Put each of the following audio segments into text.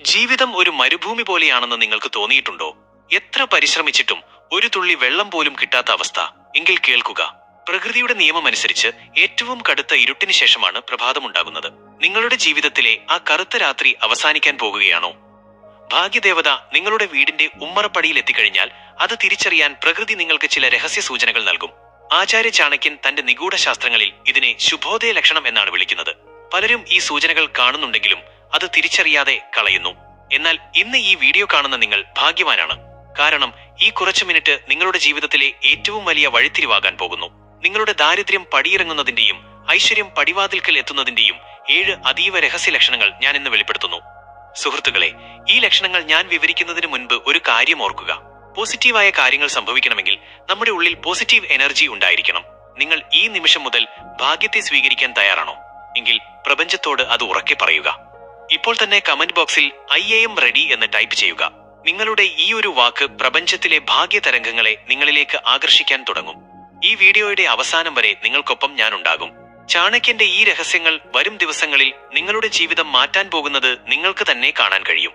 ജീവിതം ഒരു മരുഭൂമി പോലെയാണെന്ന് നിങ്ങൾക്ക് തോന്നിയിട്ടുണ്ടോ? എത്ര പരിശ്രമിച്ചിട്ടും ഒരു തുള്ളി വെള്ളം പോലും കിട്ടാത്ത അവസ്ഥ. എങ്കിൽ കേൾക്കുക. പ്രകൃതിയുടെ നിയമമനുസരിച്ച് ഏറ്റവും കടുത്ത ഇരുട്ടിന് ശേഷമാണ് പ്രഭാതമുണ്ടാകുന്നത്. നിങ്ങളുടെ ജീവിതത്തിലെ ആ കറുത്ത രാത്രി അവസാനിക്കാൻ പോകുകയാണോ? ഭാഗ്യദേവത നിങ്ങളുടെ വീടിന്റെ ഉമ്മറപ്പടിയിൽ എത്തിക്കഴിഞ്ഞാൽ അത് തിരിച്ചറിയാൻ പ്രകൃതി നിങ്ങൾക്ക് ചില രഹസ്യ സൂചനകൾ നൽകും. ആചാര്യ ചാണക്യൻ തന്റെ നിഗൂഢ ശാസ്ത്രങ്ങളിൽ ഇതിനെ ശുഭോദയ ലക്ഷണം എന്നാണ് വിളിക്കുന്നത്. പലരും ഈ സൂചനകൾ കാണുന്നുണ്ടെങ്കിലും അത് തിരിച്ചറിയാതെ കളയുന്നു. എന്നാൽ ഇന്ന് ഈ വീഡിയോ കാണുന്ന നിങ്ങൾ ഭാഗ്യവാനാണ്. കാരണം ഈ കുറച്ചു മിനിറ്റ് നിങ്ങളുടെ ജീവിതത്തിലെ ഏറ്റവും വലിയ വഴിത്തിരിവാകാൻ പോകുന്നു. നിങ്ങളുടെ ദാരിദ്ര്യം പടിയിറങ്ങുന്നതിന്റെയും ഐശ്വര്യം പടിവാതിൽക്കൽ എത്തുന്നതിന്റെയും 7 അതീവ രഹസ്യ ലക്ഷണങ്ങൾ ഞാൻ ഇന്ന് വെളിപ്പെടുത്തുന്നു. സുഹൃത്തുക്കളെ, ഈ ലക്ഷണങ്ങൾ ഞാൻ വിവരിക്കുന്നതിന് മുൻപ് ഒരു കാര്യം ഓർക്കുക. പോസിറ്റീവായ കാര്യങ്ങൾ സംഭവിക്കണമെങ്കിൽ നമ്മുടെ ഉള്ളിൽ പോസിറ്റീവ് എനർജി ഉണ്ടായിരിക്കണം. നിങ്ങൾ ഈ നിമിഷം മുതൽ ഭാഗ്യത്തെ സ്വീകരിക്കാൻ തയ്യാറാണോ? എങ്കിൽ പ്രപഞ്ചത്തോട് അത് ഉറക്കെ പറയുക. ഇപ്പോൾ തന്നെ കമന്റ് ബോക്സിൽ ഐ എം റെഡി എന്ന് ടൈപ്പ് ചെയ്യുക. നിങ്ങളുടെ ഈ ഒരു വാക്ക് പ്രപഞ്ചത്തിലെ ഭാഗ്യ തരംഗങ്ങളെ നിങ്ങളിലേക്ക് ആകർഷിക്കാൻ തുടങ്ങും. ഈ വീഡിയോയുടെ അവസാനം വരെ നിങ്ങൾക്കൊപ്പം ഞാനുണ്ടാകും. ചാണക്യന്റെ ഈ രഹസ്യങ്ങൾ വരും ദിവസങ്ങളിൽ നിങ്ങളുടെ ജീവിതം മാറ്റാൻ പോകുന്നത് നിങ്ങൾക്ക് തന്നെ കാണാൻ കഴിയും.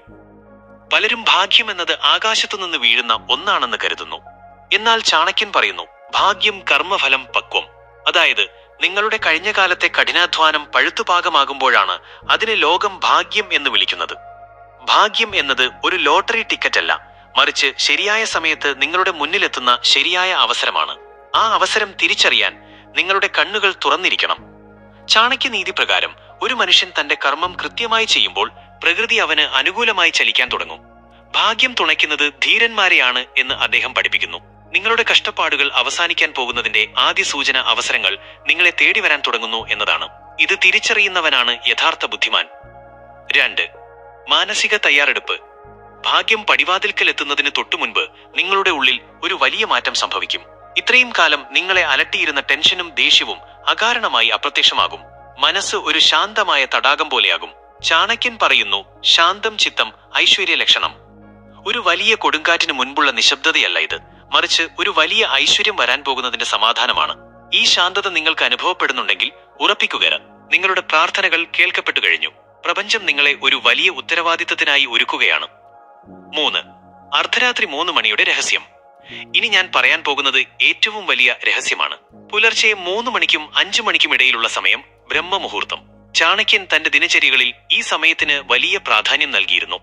പലരും ഭാഗ്യം എന്നത് ആകാശത്തുനിന്ന് വീഴുന്ന ഒന്നാണെന്ന് കരുതുന്നു. എന്നാൽ ചാണക്യൻ പറയുന്നു, ഭാഗ്യം കർമ്മഫലം പക്വം. അതായത് നിങ്ങളുടെ കഴിഞ്ഞ കാലത്തെ കഠിനാധ്വാനം പഴുത്തുപാകമാകുമ്പോഴാണ് അതിനെ ലോകം ഭാഗ്യം എന്ന് വിളിക്കുന്നത്. ഭാഗ്യം എന്നത് ഒരു ലോട്ടറി ടിക്കറ്റ് അല്ല, മറിച്ച് ശരിയായ സമയത്ത് നിങ്ങളുടെ മുന്നിലെത്തുന്ന ശരിയായ അവസരമാണ്. ആ അവസരം തിരിച്ചറിയാൻ നിങ്ങളുടെ കണ്ണുകൾ തുറന്നിരിക്കണം. ചാണക്യനീതി പ്രകാരം ഒരു മനുഷ്യൻ തന്റെ കർമ്മം കൃത്യമായി ചെയ്യുമ്പോൾ പ്രകൃതി അവന് അനുകൂലമായി ചലിക്കാൻ തുടങ്ങും. ഭാഗ്യം തുണയ്ക്കുന്നത് ധീരന്മാരെയാണ് എന്ന് അദ്ദേഹം പഠിപ്പിക്കുന്നു. നിങ്ങളുടെ കഷ്ടപ്പാടുകൾ അവസാനിക്കാൻ പോകുന്നതിന്റെ ആദ്യ സൂചന അവസരങ്ങൾ നിങ്ങളെ തേടി വരാൻ തുടങ്ങുന്നു എന്നതാണ്. ഇത് തിരിച്ചറിയുന്നവനാണ് യഥാർത്ഥ ബുദ്ധിമാൻ. 2. മാനസിക തയ്യാറെടുപ്പ്. ഭാഗ്യം പടിവാതിൽക്കൽ എത്തുന്നതിന് തൊട്ടുമുൻപ് നിങ്ങളുടെ ഉള്ളിൽ ഒരു വലിയ മാറ്റം സംഭവിക്കും. ഇത്രയും കാലം നിങ്ങളെ അലട്ടിയിരുന്ന ടെൻഷനും ദേഷ്യവും അകാരണമായി അപ്രത്യക്ഷമാകും. മനസ്സ് ഒരു ശാന്തമായ തടാകം പോലെയാകും. ചാണക്യൻ പറയുന്നു, ശാന്തം ചിത്തം ഐശ്വര്യ ലക്ഷണം. ഒരു വലിയ കൊടുങ്കാറ്റിന് മുൻപുള്ള നിശബ്ദതയല്ല ഇത്, മറിച്ച് ഒരു വലിയ ഐശ്വര്യം വരാൻ പോകുന്നതിന്റെ സമാധാനമാണ്. ഈ ശാന്തത നിങ്ങൾക്ക് അനുഭവപ്പെടുന്നുണ്ടെങ്കിൽ ഉറപ്പിക്കുക, നിങ്ങളുടെ പ്രാർത്ഥനകൾ കേൾക്കപ്പെട്ടു കഴിഞ്ഞു. പ്രപഞ്ചം നിങ്ങളെ ഒരു വലിയ ഉത്തരവാദിത്തത്തിനായി ഒരുക്കുകയാണ്. 3. അർദ്ധരാത്രി 3 മണിയുടെ രഹസ്യം. ഇനി ഞാൻ പറയാൻ പോകുന്നത് ഏറ്റവും വലിയ രഹസ്യമാണ്. പുലർച്ചെ 3 മണിക്കും 5 മണിക്കും ഇടയിലുള്ള സമയം ബ്രഹ്മമുഹൂർത്തം. ചാണക്യൻ തന്റെ ദിനചര്യകളിൽ ഈ സമയത്തിന് വലിയ പ്രാധാന്യം നൽകിയിരുന്നു.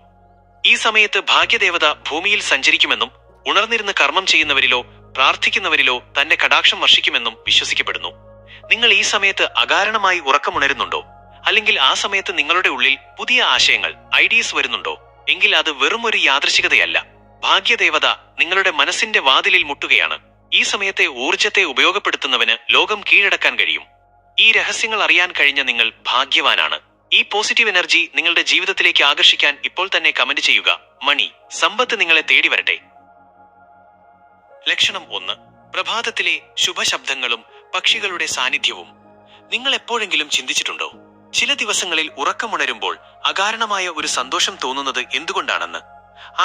ഈ സമയത്ത് ഭാഗ്യദേവത ഭൂമിയിൽ സഞ്ചരിക്കുമെന്നും ഉണർന്നിരുന്ന് കർമ്മം ചെയ്യുന്നവരിലോ പ്രാർത്ഥിക്കുന്നവരിലോ തന്റെ കടാക്ഷം വർഷിക്കുമെന്നും വിശ്വസിക്കപ്പെടുന്നു. നിങ്ങൾ ഈ സമയത്ത് അകാരണമായി ഉറക്കമുണരുന്നുണ്ടോ? അല്ലെങ്കിൽ ആ സമയത്ത് നിങ്ങളുടെ ഉള്ളിൽ പുതിയ ആശയങ്ങൾ, ഐഡിയസ് വരുന്നുണ്ടോ? എങ്കിൽ അത് വെറും ഒരു യാദൃശ്ചികതയല്ല. ഭാഗ്യദേവത നിങ്ങളുടെ മനസ്സിന്റെ വാതിലിൽ മുട്ടുകയാണ്. ഈ സമയത്തെ ഊർജത്തെ ഉപയോഗപ്പെടുത്തുന്നവന് ലോകം കീഴടക്കാൻ കഴിയും. ഈ രഹസ്യങ്ങൾ അറിയാൻ കഴിഞ്ഞ നിങ്ങൾ ഭാഗ്യവാനാണ്. ഈ പോസിറ്റീവ് എനർജി നിങ്ങളുടെ ജീവിതത്തിലേക്ക് ആകർഷിക്കാൻ ഇപ്പോൾ തന്നെ കമന്റ് ചെയ്യുക. മണി, സമ്പത്ത് നിങ്ങളെ തേടി വരട്ടെ. ലക്ഷണം 1. പ്രഭാതത്തിലെ ശുഭശബ്ദങ്ങളും പക്ഷികളുടെ സാന്നിധ്യവും. നിങ്ങൾ എപ്പോഴെങ്കിലും ചിന്തിച്ചിട്ടുണ്ടോ, ചില ദിവസങ്ങളിൽ ഉറക്കമുണരുമ്പോൾ അകാരണമായ ഒരു സന്തോഷം തോന്നുന്നത് എന്തുകൊണ്ടാണെന്ന്?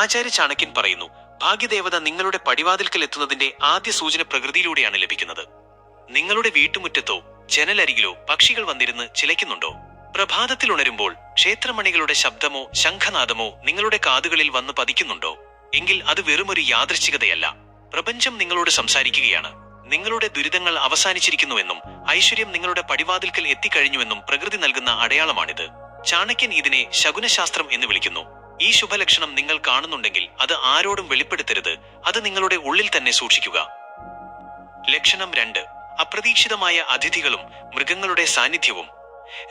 ആചാര്യ ചാണക്യൻ പറയുന്നു, ഭാഗ്യദേവത നിങ്ങളുടെ പടിവാതിൽക്കൽ എത്തുന്നതിന്റെ ആദ്യ സൂചന പ്രകൃതിയിലൂടെയാണ് ലഭിക്കുന്നത്. നിങ്ങളുടെ വീട്ടുമുറ്റത്തോ ജനലരികിലോ പക്ഷികൾ വന്നിരുന്ന് ചിലയ്ക്കുന്നുണ്ടോ? പ്രഭാതത്തിൽ ഉണരുമ്പോൾ ക്ഷേത്രമണികളുടെ ശബ്ദമോ ശംഖനാദമോ നിങ്ങളുടെ കാതുകളിൽ വന്ന് പതിക്കുന്നുണ്ടോ? എങ്കിൽ അത് വെറുമൊരു യാദൃശ്ചികതയല്ല. പ്രപഞ്ചം നിങ്ങളോട് സംസാരിക്കുകയാണ്. നിങ്ങളുടെ ദുരിതങ്ങൾ അവസാനിച്ചിരിക്കുന്നുവെന്നും ഐശ്വര്യം നിങ്ങളുടെ പടിവാതിൽക്കൽ എത്തിക്കഴിഞ്ഞുവെന്നും പ്രകൃതി നൽകുന്ന അടയാളമാണിത്. ചാണക്യൻ ഇതിനെ ശകുനശാസ്ത്രം എന്ന് വിളിക്കുന്നു. ഈ ശുഭലക്ഷണം നിങ്ങൾ കാണുന്നുണ്ടെങ്കിൽ അത് ആരോടും വെളിപ്പെടുത്തരുത്. അത് നിങ്ങളുടെ ഉള്ളിൽ തന്നെ സൂക്ഷിക്കുക. ലക്ഷണം 2. അപ്രതീക്ഷിതമായ അതിഥികളും മൃഗങ്ങളുടെ സാന്നിധ്യവും.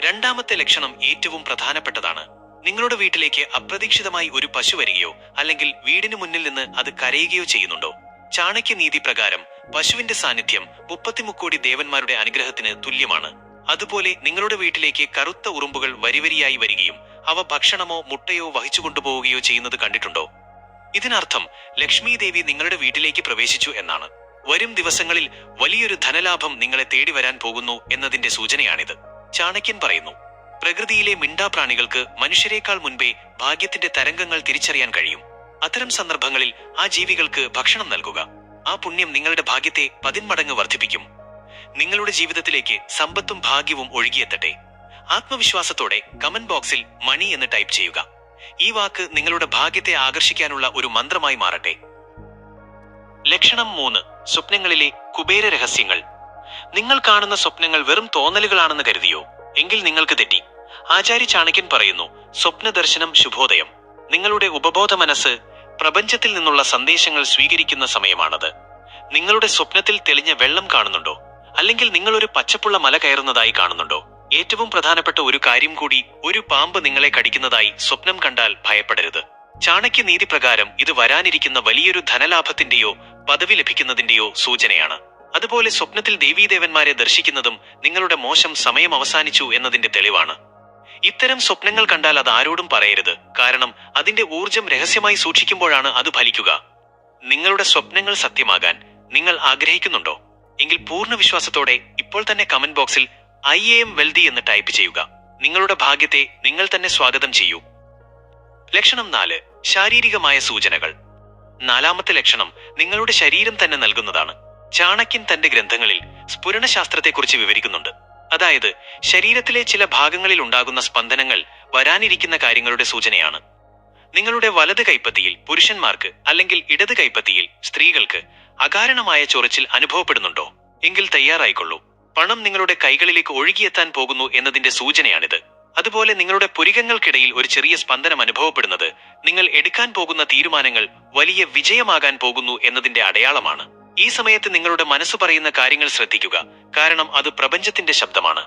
രണ്ടാമത്തെ ലക്ഷണം ഏറ്റവും പ്രധാനപ്പെട്ടതാണ്. നിങ്ങളുടെ വീട്ടിലേക്ക് അപ്രതീക്ഷിതമായി ഒരു പശു വരികയോ അല്ലെങ്കിൽ വീടിന് മുന്നിൽ നിന്ന് അത് കരയുകയോ ചെയ്യുന്നുണ്ടോ? ചാണക്യനീതി പ്രകാരം പശുവിന്റെ സാന്നിധ്യം 33 ദേവന്മാരുടെ അനുഗ്രഹത്തിന് തുല്യമാണ്. അതുപോലെ നിങ്ങളുടെ വീട്ടിലേക്ക് കറുത്ത ഉറുമ്പുകൾ വരിവരിയായി വരികയും അവ ഭക്ഷണമോ മുട്ടയോ വഹിച്ചു കൊണ്ടുപോവുകയോ ചെയ്യുന്നത് കണ്ടിട്ടുണ്ടോ? ഇതിനർത്ഥം ലക്ഷ്മി ദേവി നിങ്ങളുടെ വീട്ടിലേക്ക് പ്രവേശിച്ചു എന്നാണ്. വരും ദിവസങ്ങളിൽ വലിയൊരു ധനലാഭം നിങ്ങളെ തേടി വരാൻ പോകുന്നു എന്നതിന്റെ സൂചനയാണിത്. ചാണക്യൻ പറയുന്നു, പ്രകൃതിയിലെ മിണ്ടാപ്രാണികൾക്ക് മനുഷ്യരെക്കാൾ മുൻപേ ഭാഗ്യത്തിന്റെ തരംഗങ്ങൾ തിരിച്ചറിയാൻ കഴിയും. അത്തരം സന്ദർഭങ്ങളിൽ ആ ജീവികൾക്ക് ഭക്ഷണം നൽകുക. ആ പുണ്യം നിങ്ങളുടെ ഭാഗ്യത്തെ 10 മടങ്ങ് വർദ്ധിപ്പിക്കും. നിങ്ങളുടെ ജീവിതത്തിലേക്ക് സമ്പത്തും ഭാഗ്യവും ഒഴുകിയെത്തട്ടെ. ആത്മവിശ്വാസത്തോടെ കമന്റ് ബോക്സിൽ മണി എന്ന് ടൈപ്പ് ചെയ്യുക. ഈ വാക്ക് നിങ്ങളുടെ ഭാഗ്യത്തെ ആകർഷിക്കാനുള്ള ഒരു മന്ത്രമായി മാറട്ടെ. ലക്ഷണം 3. സ്വപ്നങ്ങളിലെ കുബേര രഹസ്യങ്ങൾ. നിങ്ങൾ കാണുന്ന സ്വപ്നങ്ങൾ വെറും തോന്നലുകളാണെന്ന് കരുതിയോ? എങ്കിൽ നിങ്ങൾക്ക് തെറ്റി. ആചാര്യ ചാണക്യൻ പറയുന്നു, സ്വപ്നദർശനം ശുഭോദയം. നിങ്ങളുടെ ഉപബോധ മനസ്സ് പ്രപഞ്ചത്തിൽ നിന്നുള്ള സന്ദേശങ്ങൾ സ്വീകരിക്കുന്ന സമയമാണത്. നിങ്ങളുടെ സ്വപ്നത്തിൽ തെളിഞ്ഞ വെള്ളം കാണുന്നുണ്ടോ? അല്ലെങ്കിൽ നിങ്ങളൊരു പച്ചപ്പുള്ള മല കയറുന്നതായി കാണുന്നുണ്ടോ? ഏറ്റവും പ്രധാനപ്പെട്ട ഒരു കാര്യം കൂടി, ഒരു പാമ്പ് നിങ്ങളെ കടിക്കുന്നതായി സ്വപ്നം കണ്ടാൽ ഭയപ്പെടരുത്. ചാണക്യ നീതി പ്രകാരം ഇത് വരാനിരിക്കുന്ന വലിയൊരു ധനലാഭത്തിന്റെയോ പദവി ലഭിക്കുന്നതിന്റെയോ സൂചനയാണ്. അതുപോലെ സ്വപ്നത്തിൽ ദേവീദേവന്മാരെ ദർശിക്കുന്നതും നിങ്ങളുടെ മോശം സമയം അവസാനിച്ചു എന്നതിന്റെ തെളിവാണ്. ഇത്തരം സ്വപ്നങ്ങൾ കണ്ടാൽ അത് ആരോടും പറയരുത്. കാരണം അതിന്റെ ഊർജം രഹസ്യമായി സൂക്ഷിക്കുമ്പോഴാണ് അത് ഫലിക്കുക. നിങ്ങളുടെ സ്വപ്നങ്ങൾ സത്യമാകാൻ നിങ്ങൾ ആഗ്രഹിക്കുന്നുണ്ടോ? എങ്കിൽ പൂർണ്ണ വിശ്വാസത്തോടെ ഇപ്പോൾ തന്നെ കമന്റ് ബോക്സിൽ I am wealthy എന്ന് ടൈപ്പ് ചെയ്യുക. നിങ്ങളുടെ ഭാഗ്യത്തെ നിങ്ങൾ തന്നെ സ്വാഗതം ചെയ്യൂ. ലക്ഷണം 4. ശാരീരികമായ സൂചനകൾ. 4ാമത്തെ ലക്ഷണം നിങ്ങളുടെ ശരീരം തന്നെ നൽകുന്നതാണ്. ചാണക്യൻ തന്റെ ഗ്രന്ഥങ്ങളിൽ സ്ഫുരണശാസ്ത്രത്തെക്കുറിച്ച് വിവരിക്കുന്നുണ്ട്. അതായത് ശരീരത്തിലെ ചില ഭാഗങ്ങളിൽ ഉണ്ടാകുന്ന സ്പന്ദനങ്ങൾ വരാനിരിക്കുന്ന കാര്യങ്ങളുടെ സൂചനയാണ്. നിങ്ങളുടെ വലത് കൈപ്പത്തിയിൽ പുരുഷന്മാർക്ക് അല്ലെങ്കിൽ ഇടത് കൈപ്പത്തിയിൽ സ്ത്രീകൾക്ക് അകാരണമായ ചൊറിച്ചിൽ അനുഭവപ്പെടുന്നുണ്ടോ? എങ്കിൽ തയ്യാറായിക്കൊള്ളൂ. പണം നിങ്ങളുടെ കൈകളിലേക്ക് ഒഴുകിയെത്താൻ പോകുന്നു എന്നതിന്റെ സൂചനയാണിത്. അതുപോലെ നിങ്ങളുടെ പുരികങ്ങൾക്കിടയിൽ ഒരു ചെറിയ സ്പന്ദനം അനുഭവപ്പെടുന്നത് നിങ്ങൾ എടുക്കാൻ പോകുന്ന തീരുമാനങ്ങൾ വലിയ വിജയമാകാൻ പോകുന്നു എന്നതിന്റെ അടയാളമാണ്. ഈ സമയത്ത് നിങ്ങളുടെ മനസ്സ് പറയുന്ന കാര്യങ്ങൾ ശ്രദ്ധിക്കുക, കാരണം അത് പ്രപഞ്ചത്തിന്റെ ശബ്ദമാണ്.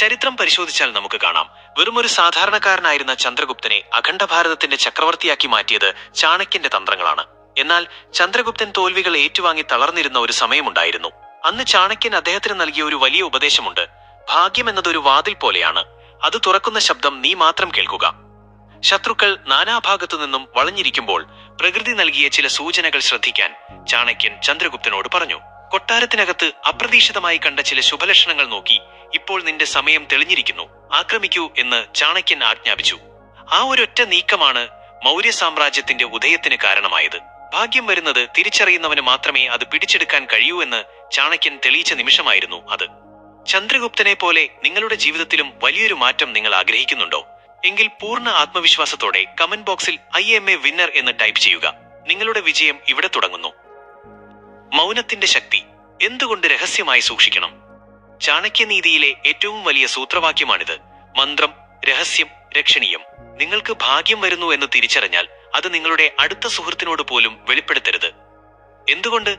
ചരിത്രം പരിശോധിച്ചാൽ നമുക്ക് കാണാം, വെറുമൊരു സാധാരണക്കാരനായിരുന്ന ചന്ദ്രഗുപ്തനെ അഖണ്ഡഭാരതത്തിന്റെ ചക്രവർത്തിയാക്കി മാറ്റിയത് ചാണക്യന്റെ തന്ത്രങ്ങളാണ്. എന്നാൽ ചന്ദ്രഗുപ്തൻ തോൽവികൾ ഏറ്റുവാങ്ങി തളർന്നിരുന്ന ഒരു സമയമുണ്ടായിരുന്നു. അന്ന് ചാണക്യൻ അദ്ദേഹത്തിന് നൽകിയ ഒരു വലിയ ഉപദേശമുണ്ട്. ഭാഗ്യം എന്നതൊരു വാതിൽ പോലെയാണ്, അത് തുറക്കുന്ന ശബ്ദം നീ മാത്രം കേൾക്കുക. ശത്രുക്കൾ നാനാഭാഗത്തു നിന്നും വളഞ്ഞിരിക്കുമ്പോൾ പ്രകൃതി നൽകിയ ചില സൂചനകൾ ശ്രദ്ധിക്കാൻ ചാണക്യൻ ചന്ദ്രഗുപ്തനോട് പറഞ്ഞു. കൊട്ടാരത്തിനകത്ത് അപ്രതീക്ഷിതമായി കണ്ട ചില ശുഭലക്ഷണങ്ങൾ നോക്കി ഇപ്പോൾ നിന്റെ സമയം തെളിഞ്ഞിരിക്കുന്നു, ആക്രമിക്കൂ എന്ന് ചാണക്യൻ ആജ്ഞാപിച്ചു. ആ ഒരൊറ്റ നീക്കമാണ് മൗര്യ സാമ്രാജ്യത്തിന്റെ ഉദയത്തിന് കാരണമായത്. ഭാഗ്യം വരുന്നത് തിരിച്ചറിയുന്നവന് മാത്രമേ അത് പിടിച്ചെടുക്കാൻ കഴിയൂ എന്ന് ചാണക്യൻ തെളിയിച്ച നിമിഷമായിരുന്നു അത്. ചന്ദ്രഗുപ്തനെ പോലെ നിങ്ങളുടെ ജീവിതത്തിലും വലിയൊരു മാറ്റം നിങ്ങൾ ആഗ്രഹിക്കുന്നുണ്ടോ? എങ്കിൽ പൂർണ്ണ ആത്മവിശ്വാസത്തോടെ കമന്റ് ബോക്സിൽ I am a winner എന്ന് ടൈപ്പ് ചെയ്യുക. നിങ്ങളുടെ വിജയം ഇവിടെ തുടങ്ങുന്നു. മൗനത്തിന്റെ ശക്തി എന്തുകൊണ്ട് രഹസ്യമായി സൂക്ഷിക്കണം? ചാണക്യനീതിയിലെ ഏറ്റവും വലിയ സൂത്രവാക്യമാണിത്. മന്ത്രം രഹസ്യം രക്ഷണീയം. നിങ്ങൾക്ക് ഭാഗ്യം വരുന്നു എന്ന് തിരിച്ചറിഞ്ഞാൽ അത് നിങ്ങളുടെ അടുത്ത സുഹൃത്തിനോട് പോലും വെളിപ്പെടുത്തരുത്. എന്തുകൊണ്ട്?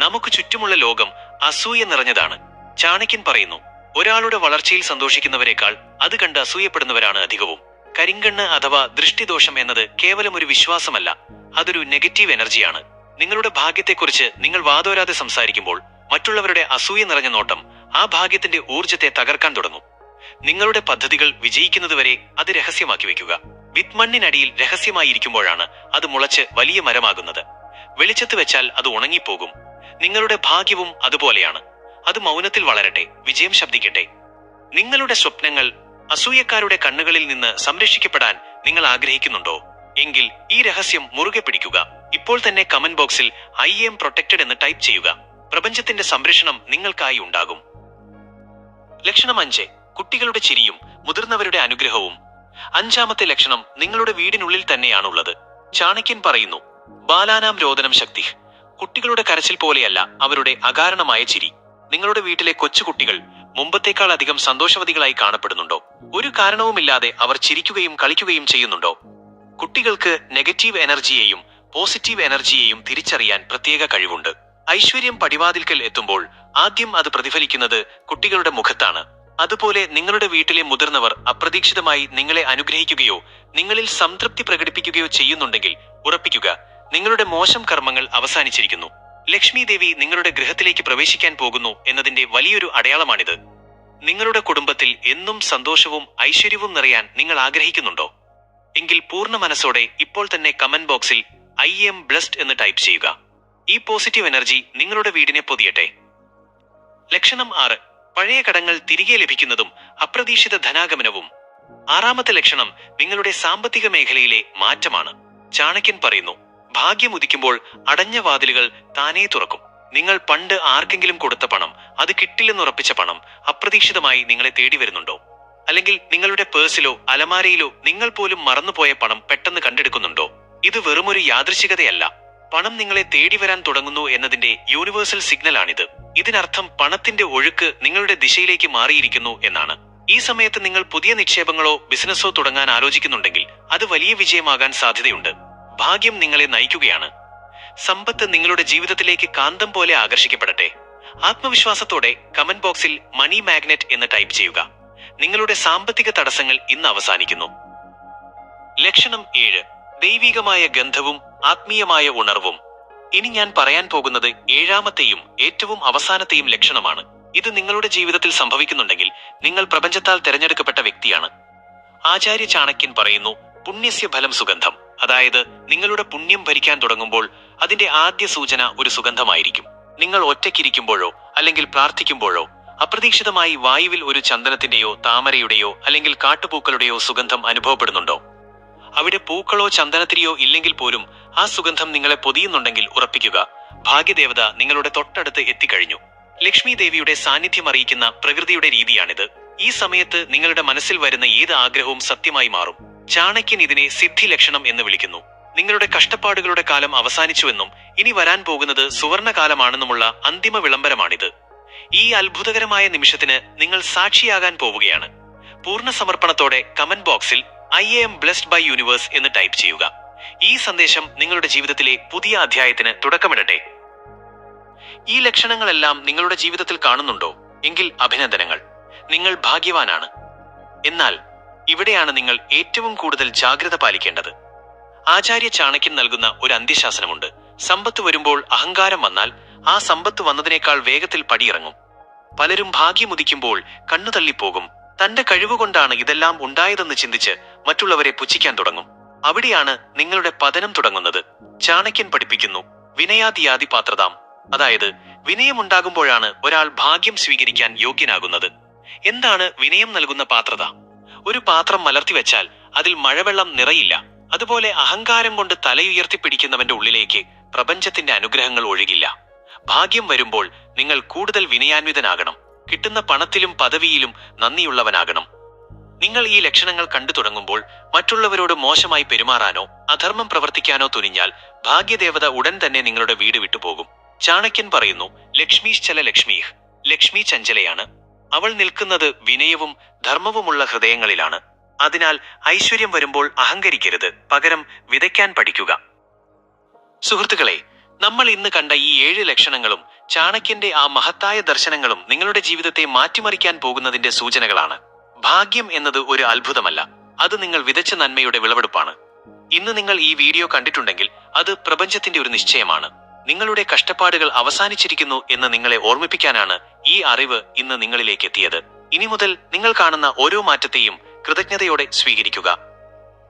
നമുക്ക് ചുറ്റുമുള്ള ലോകം അസൂയ നിറഞ്ഞതാണ്. ചാണക്യൻ പറയുന്നു, ഒരാളുടെ വളർച്ചയിൽ സന്തോഷിക്കുന്നവരെക്കാൾ അത് കണ്ട് അസൂയപ്പെടുന്നവരാണ് അധികവും. കരിങ്കണ്ണ് അഥവാ ദൃഷ്ടിദോഷം എന്നത് കേവലം ഒരു വിശ്വാസമല്ല, അതൊരു നെഗറ്റീവ് എനർജിയാണ്. നിങ്ങളുടെ ഭാഗ്യത്തെക്കുറിച്ച് നിങ്ങൾ വാതോരാതെ സംസാരിക്കുമ്പോൾ മറ്റുള്ളവരുടെ അസൂയ നിറഞ്ഞ നോട്ടം ആ ഭാഗ്യത്തിന്റെ ഊർജത്തെ തകർക്കാൻ തുടങ്ങും. നിങ്ങളുടെ പദ്ധതികൾ വിജയിക്കുന്നതുവരെ അത് രഹസ്യമാക്കി വെക്കുക. വിത്മണ്ണിനടിയിൽ രഹസ്യമായിരിക്കുമ്പോഴാണ് അത് മുളച്ച് വലിയ മരമാകുന്നത്. വെളിച്ചത്ത് വെച്ചാൽ അത് ഉണങ്ങിപ്പോകും. നിങ്ങളുടെ ഭാഗ്യവും അതുപോലെയാണ്. അത് മൗനത്തിൽ വളരട്ടെ, വിജയം ശബ്ദിക്കട്ടെ. നിങ്ങളുടെ സ്വപ്നങ്ങൾ അസൂയക്കാരുടെ കണ്ണുകളിൽ നിന്ന് സംരക്ഷിക്കപ്പെടാൻ നിങ്ങൾ ആഗ്രഹിക്കുന്നുണ്ടോ? എങ്കിൽ ഈ രഹസ്യം മുറുകെ പിടിക്കുക. ഇപ്പോൾ തന്നെ കമന്റ് ബോക്സിൽ I am protected എന്ന് ടൈപ്പ് ചെയ്യുക. പ്രപഞ്ചത്തിന്റെ സംരക്ഷണം നിങ്ങൾക്കായി ഉണ്ടാകും. ലക്ഷണം 5. കുട്ടികളുടെ ചിരിയും മുതിർന്നവരുടെ അനുഗ്രഹവും. 5ാമത്തെ ലക്ഷണം നിങ്ങളുടെ വീടിനുള്ളിൽ തന്നെയാണുള്ളത്. ചാണക്യൻ പറയുന്നു, ബാലാനാം രോദനം ശക്തി. കുട്ടികളുടെ കരച്ചിൽ പോലെയല്ല അവരുടെ അകാരണമായ ചിരി. നിങ്ങളുടെ വീട്ടിലെ കൊച്ചുകുട്ടികൾ മുമ്പത്തേക്കാൾ അധികം സന്തോഷവതികളായി കാണപ്പെടുന്നുണ്ടോ? ഒരു കാരണവുമില്ലാതെ അവർ ചിരിക്കുകയും കളിക്കുകയും ചെയ്യുന്നുണ്ടോ? കുട്ടികൾക്ക് നെഗറ്റീവ് എനർജിയെയും പോസിറ്റീവ് എനർജിയെയും തിരിച്ചറിയാൻ പ്രത്യേക കഴിവുണ്ട്. ഐശ്വര്യം പടിവാതിൽക്കൽ എത്തുമ്പോൾ ആദ്യം അത് പ്രതിഫലിക്കുന്നത് കുട്ടികളുടെ മുഖത്താണ്. അതുപോലെ നിങ്ങളുടെ വീട്ടിലെ മുതിർന്നവർ അപ്രതീക്ഷിതമായി നിങ്ങളെ അനുഗ്രഹിക്കുകയോ നിങ്ങളിൽ സംതൃപ്തി പ്രകടിപ്പിക്കുകയോ ചെയ്യുന്നുണ്ടെങ്കിൽ ഉറപ്പിക്കുക, നിങ്ങളുടെ മോശം കർമ്മങ്ങൾ അവസാനിച്ചിരിക്കുന്നു. ലക്ഷ്മി ദേവി നിങ്ങളുടെ ഗൃഹത്തിലേക്ക് പ്രവേശിക്കാൻ പോകുന്നു എന്നതിന്റെ വലിയൊരു അടയാളമാണിത്. നിങ്ങളുടെ കുടുംബത്തിൽ എന്നും സന്തോഷവും ഐശ്വര്യവും നിറയാൻ നിങ്ങൾ ആഗ്രഹിക്കുന്നുണ്ടോ? എങ്കിൽ പൂർണ്ണ മനസ്സോടെ ഇപ്പോൾ തന്നെ കമന്റ് ബോക്സിൽ I am blessed എന്ന് ടൈപ്പ് ചെയ്യുക. ഈ പോസിറ്റീവ് എനർജി നിങ്ങളുടെ വീടിനെ പൊതിയട്ടെ. ലക്ഷണം 6. പഴയ കടങ്ങൾ തിരികെ ലഭിക്കുന്നതും അപ്രതീക്ഷിത ധനാഗമനവും. 6ാമത്തെ ലക്ഷണം നിങ്ങളുടെ സാമ്പത്തിക മേഖലയിലെ മാറ്റമാണ്. ചാണക്യൻ പറയുന്നു, ഭാഗ്യം ഉദിക്കുമ്പോൾ അടഞ്ഞ വാതിലുകൾ താനേ തുറക്കും. നിങ്ങൾ പണ്ട് ആർക്കെങ്കിലും കൊടുത്ത പണം, അത് കിട്ടില്ലെന്നുറപ്പിച്ച പണം അപ്രതീക്ഷിതമായി നിങ്ങളെ തേടി വരുന്നുണ്ടോ? അല്ലെങ്കിൽ നിങ്ങളുടെ പേഴ്സിലോ അലമാരയിലോ നിങ്ങൾ പോലും മറന്നുപോയ പണം പെട്ടെന്ന് കണ്ടെടുക്കുന്നുണ്ടോ? ഇത് വെറുമൊരു യാദൃശ്ചികതയല്ല. പണം നിങ്ങളെ തേടി വരാൻ തുടങ്ങുന്നു എന്നതിന്റെ യൂണിവേഴ്സൽ സിഗ്നലാണിത്. ഇതിനർത്ഥം പണത്തിന്റെ ഒഴുക്ക് നിങ്ങളുടെ ദിശയിലേക്ക് മാറിയിരിക്കുന്നു എന്നാണ്. ഈ സമയത്ത് നിങ്ങൾ പുതിയ നിക്ഷേപങ്ങളോ ബിസിനസ്സോ തുടങ്ങാൻ ആലോചിക്കുന്നുണ്ടെങ്കിൽ അത് വലിയ വിജയമാകാൻ സാധ്യതയുണ്ട്. ഭാഗ്യം നിങ്ങളെ നയിക്കുകയാണ്. സമ്പത്ത് നിങ്ങളുടെ ജീവിതത്തിലേക്ക് കാന്തം പോലെ ആകർഷിക്കപ്പെടട്ടെ. ആത്മവിശ്വാസത്തോടെ കമന്റ് ബോക്സിൽ മണി മാഗ്നറ്റ് എന്ന് ടൈപ്പ് ചെയ്യുക. നിങ്ങളുടെ സാമ്പത്തിക തടസ്സങ്ങൾ ഇന്ന് അവസാനിക്കുന്നു. ലക്ഷണം 7. ദൈവികമായ ഗന്ധവും ആത്മീയമായ ഉണർവും. ഇനി ഞാൻ പറയാൻ പോകുന്നത് 7ാമത്തെയും ഏറ്റവും അവസാനത്തെയും ലക്ഷണമാണ്. ഇത് നിങ്ങളുടെ ജീവിതത്തിൽ സംഭവിക്കുന്നുണ്ടെങ്കിൽ നിങ്ങൾ പ്രപഞ്ചത്താൽ തിരഞ്ഞെടുക്കപ്പെട്ട വ്യക്തിയാണ്. ആചാര്യ ചാണക്യൻ പറയുന്നു, പുണ്യസ്യ ഫലം സുഗന്ധം. അതായത് നിങ്ങളുടെ പുണ്യം ഭരിക്കാൻ തുടങ്ങുമ്പോൾ അതിന്റെ ആദ്യ സൂചന ഒരു സുഗന്ധമായിരിക്കും. നിങ്ങൾ ഒറ്റയ്ക്കിരിക്കുമ്പോഴോ അല്ലെങ്കിൽ പ്രാർത്ഥിക്കുമ്പോഴോ അപ്രതീക്ഷിതമായി വായുവിൽ ഒരു ചന്ദനത്തിന്റെയോ താമരയുടെയോ അല്ലെങ്കിൽ കാട്ടുപൂക്കളുടെയോ സുഗന്ധം അനുഭവപ്പെടുന്നുണ്ടോ? അവിടെ പൂക്കളോ ചന്ദനത്തിരിയോ ഇല്ലെങ്കിൽ പോലും ആ സുഗന്ധം നിങ്ങളെ പൊതിയുന്നുണ്ടെങ്കിൽ ഉറപ്പിക്കുക, ഭാഗ്യദേവത നിങ്ങളുടെ തൊട്ടടുത്ത് എത്തിക്കഴിഞ്ഞു. ലക്ഷ്മി ദേവിയുടെ സാന്നിധ്യം അറിയിക്കുന്ന പ്രകൃതിയുടെ രീതിയാണിത്. ഈ സമയത്ത് നിങ്ങളുടെ മനസ്സിൽ വരുന്ന ഏത് ആഗ്രഹവും സത്യമായി മാറും. ചാണക്യൻ ഇതിനെ സിദ്ധി ലക്ഷണം എന്ന് വിളിക്കുന്നു. നിങ്ങളുടെ കഷ്ടപ്പാടുകളുടെ കാലം അവസാനിച്ചുവെന്നും ഇനി വരാൻ പോകുന്നത് സുവർണകാലമാണെന്നുമുള്ള അന്തിമ വിളംബരമാണിത്. ഈ അത്ഭുതകരമായ നിമിഷത്തിന് നിങ്ങൾ സാക്ഷിയാകാൻ പോവുകയാണ്. പൂർണ്ണ സമർപ്പണത്തോടെ കമന്റ് ബോക്സിൽ I M blessed by universe എന്ന് ടൈപ്പ് ചെയ്യുക. ഈ സന്ദേശം നിങ്ങളുടെ ജീവിതത്തിലെ പുതിയ അധ്യായത്തിന് തുടക്കമിടട്ടെ. ഈ ലക്ഷണങ്ങളെല്ലാം നിങ്ങളുടെ ജീവിതത്തിൽ കാണുന്നുണ്ടോ? എങ്കിൽ അഭിനന്ദനങ്ങൾ, നിങ്ങൾ ഭാഗ്യവാനാണ്. എന്നാൽ ഇവിടെയാണ് നിങ്ങൾ ഏറ്റവും കൂടുതൽ ജാഗ്രത പാലിക്കേണ്ടത്. ആചാര്യ ചാണക്യൻ നൽകുന്ന ഒരു അന്ത്യശാസനമുണ്ട്. സമ്പത്ത് വരുമ്പോൾ അഹങ്കാരം വന്നാൽ ആ സമ്പത്ത് വന്നതിനേക്കാൾ വേഗത്തിൽ പടിയിറങ്ങും. പലരും ഭാഗ്യമുദിക്കുമ്പോൾ കണ്ണു തള്ളിപ്പോകും. തന്റെ കഴിവുകൊണ്ടാണ് ഇതെല്ലാം ഉണ്ടായതെന്ന് ചിന്തിച്ച് മറ്റുള്ളവരെ പുച്ഛിക്കാൻ തുടങ്ങും. അവിടെയാണ് നിങ്ങളുടെ പതനം തുടങ്ങുന്നത്. ചാണക്യൻ പഠിപ്പിക്കുന്നു, വിനയാദിയാദി പാത്രതാം. അതായത് വിനയമുണ്ടാകുമ്പോഴാണ് ഒരാൾ ഭാഗ്യം സ്വീകരിക്കാൻ യോഗ്യനാകുന്നത്. എന്താണ് വിനയം നൽകുന്ന പാത്രത? ഒരു പാത്രം മലർത്തിവെച്ചാൽ അതിൽ മഴവെള്ളം നിറയില്ല. അതുപോലെ അഹങ്കാരം കൊണ്ട് തലയുയർത്തിപ്പിടിക്കുന്നവന്റെ ഉള്ളിലേക്ക് പ്രപഞ്ചത്തിന്റെ അനുഗ്രഹങ്ങൾ ഒഴുകില്ല. ഭാഗ്യം വരുമ്പോൾ നിങ്ങൾ കൂടുതൽ വിനയാന്വിതനാകണം. കിട്ടുന്ന പണത്തിലും പദവിയിലും നന്ദിയുള്ളവനാകണം. നിങ്ങൾ ഈ ലക്ഷണങ്ങൾ കണ്ടു തുടങ്ങുമ്പോൾ മറ്റുള്ളവരോട് മോശമായി പെരുമാറാനോ അധർമ്മം പ്രവർത്തിക്കാനോ തുനിഞ്ഞാൽ ഭാഗ്യദേവത ഉടൻ തന്നെ നിങ്ങളുടെ വീട് വിട്ടുപോകും. ചാണക്യൻ പറയുന്നു, ലക്ഷ്മീശ്ചല ലക്ഷ്മീഹ്. ലക്ഷ്മി ചഞ്ചലയാണ്. അവൾ നിൽക്കുന്നത് വിനയവും ധർമ്മവുമുള്ള ഹൃദയങ്ങളിലാണ്. അതിനാൽ ഐശ്വര്യം വരുമ്പോൾ അഹങ്കരിക്കരുത്, പകരം വിതയ്ക്കാൻ പഠിക്കുക. സുഹൃത്തുക്കളെ, നമ്മൾ ഇന്ന് കണ്ട ഈ 7 ലക്ഷണങ്ങളും ചാണക്യന്റെ ആ മഹത്തായ ദർശനങ്ങളും നിങ്ങളുടെ ജീവിതത്തെ മാറ്റിമറിക്കാൻ പോകുന്നതിന്റെ സൂചനകളാണ്. ഭാഗ്യം എന്നത് ഒരു അത്ഭുതമല്ല, അത് നിങ്ങൾ വിതച്ച നന്മയുടെ വിളവെടുപ്പാണ്. ഇന്ന് നിങ്ങൾ ഈ വീഡിയോ കണ്ടിട്ടുണ്ടെങ്കിൽ അത് പ്രപഞ്ചത്തിന്റെ ഒരു നിശ്ചയമാണ്. നിങ്ങളുടെ കഷ്ടപ്പാടുകൾ അവസാനിച്ചിരിക്കുന്നു എന്ന് നിങ്ങളെ ഓർമ്മിപ്പിക്കാനാണ് ഈ അറിവ് ഇന്ന് നിങ്ങളിലേക്ക് എത്തിയത്. ഇനി മുതൽ നിങ്ങൾ കാണുന്ന ഓരോ മാറ്റത്തെയും കൃതജ്ഞതയോടെ സ്വീകരിക്കുക.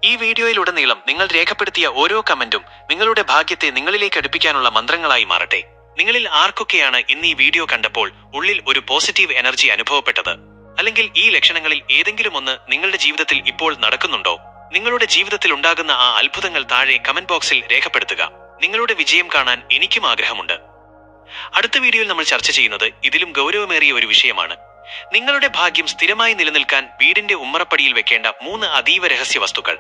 ഈ വീഡിയോയിലുടനീളം നിങ്ങൾ രേഖപ്പെടുത്തിയ ഓരോ കമന്റും നിങ്ങളുടെ ഭാഗ്യത്തെ നിങ്ങളിലേക്ക് അടുപ്പിക്കാനുള്ള മന്ത്രങ്ങളായി മാറട്ടെ. നിങ്ങളിൽ ആർക്കൊക്കെയാണ് ഇന്ന് ഈ വീഡിയോ കണ്ടപ്പോൾ ഉള്ളിൽ ഒരു പോസിറ്റീവ് എനർജി അനുഭവപ്പെട്ടത്? അല്ലെങ്കിൽ ഈ ലക്ഷണങ്ങളിൽ ഏതെങ്കിലും ഒന്ന് നിങ്ങളുടെ ജീവിതത്തിൽ ഇപ്പോൾ നടക്കുന്നുണ്ടോ? നിങ്ങളുടെ ജീവിതത്തിൽ ഉണ്ടാകുന്ന ആ അത്ഭുതങ്ങൾ താഴെ കമന്റ് ബോക്സിൽ രേഖപ്പെടുത്തുക. നിങ്ങളുടെ വിജയം കാണാൻ എനിക്കും ആഗ്രഹമുണ്ട്. അടുത്ത വീഡിയോയിൽ നമ്മൾ ചർച്ച ചെയ്യുന്നത് ഇതിലും ഗൗരവമേറിയ ഒരു വിഷയമാണ്. നിങ്ങളുടെ ഭാഗ്യം സ്ഥിരമായി നിലനിൽക്കാൻ വീടിന്റെ ഉമ്മറപ്പടിയിൽ വെക്കേണ്ട 3 അതീവ രഹസ്യ വസ്തുക്കൾ.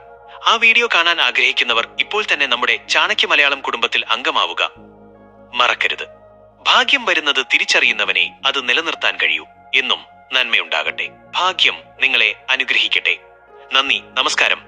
ആ വീഡിയോ കാണാൻ ആഗ്രഹിക്കുന്നവർ ഇപ്പോൾ തന്നെ നമ്മുടെ ചാണക്യ മലയാളം കുടുംബത്തിൽ അംഗമാവുക. മറക്കരുത്, ഭാഗ്യം വരുന്നത് തിരിച്ചറിയുന്നവനെ അത് നിലനിർത്താൻ കഴിയൂ. എന്നും നന്മയുണ്ടാകട്ടെ. ഭാഗ്യം നിങ്ങളെ അനുഗ്രഹിക്കട്ടെ. നന്ദി, നമസ്കാരം.